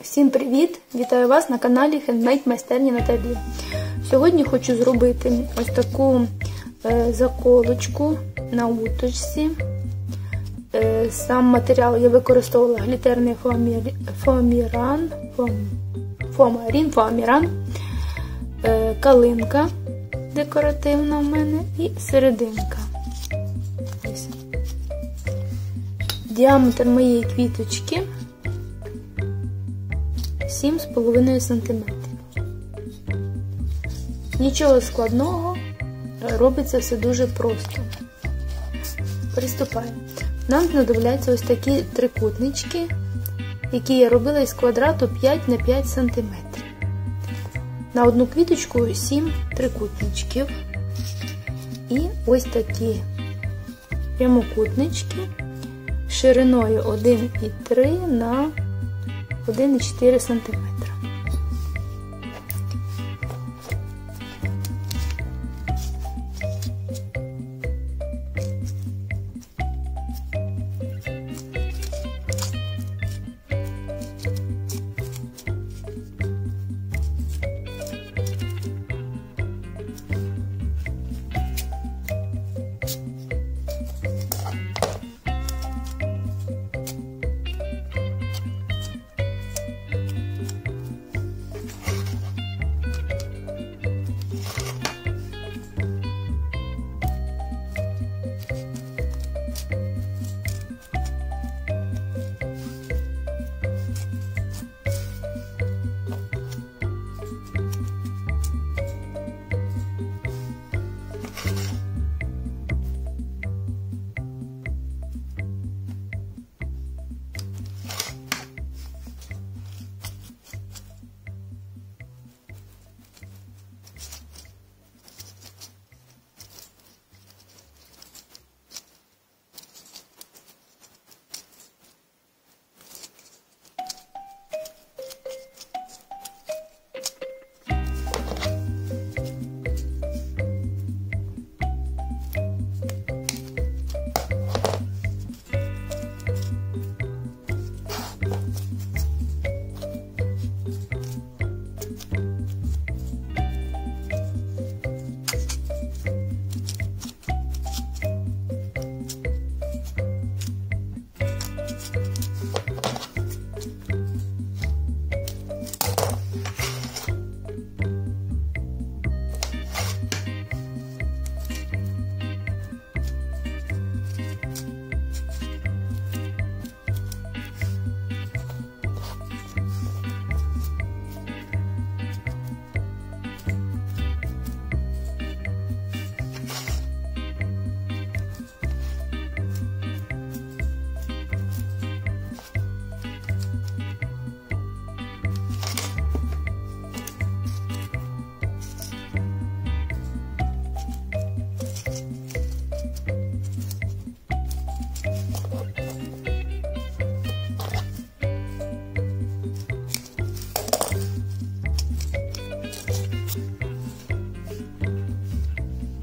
Всім привіт! Вітаю вас на каналі Хендмейд майстерні Наталі. Сьогодні хочу зробити ось таку заколочку на уточці. Сам матеріал я використовувала глітерний фоаміран, калинка декоративна в мене і серединка. Ось. Діаметр моєї квіточки 7,5 см. Нічого складного, робиться все дуже просто. Приступаємо. Нам знадобляться ось такі трикутнички, які я робила із квадрату 5 на 5 см. На одну квіточку 7 трикутничків. І ось такі прямокутнички шириною 1,3 на 1,4 см.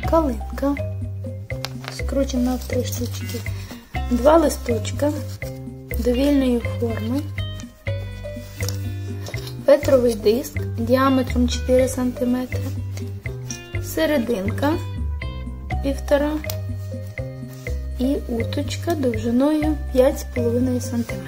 Калинка, скручуємо на 3 штучки, 2 листочка довільної форми, фетровий диск діаметром 4 см, серединка 1,5 і уточка довжиною 5,5 см.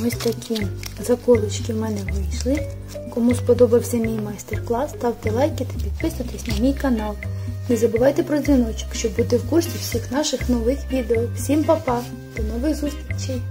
Ось такі заколочки в мене вийшли. Кому сподобався мій майстер-клас, ставте лайки та підписуйтесь на мій канал. Не забувайте про дзвіночок, щоб бути в курсі всіх наших нових відео. Всім па-па! До нових зустрічей!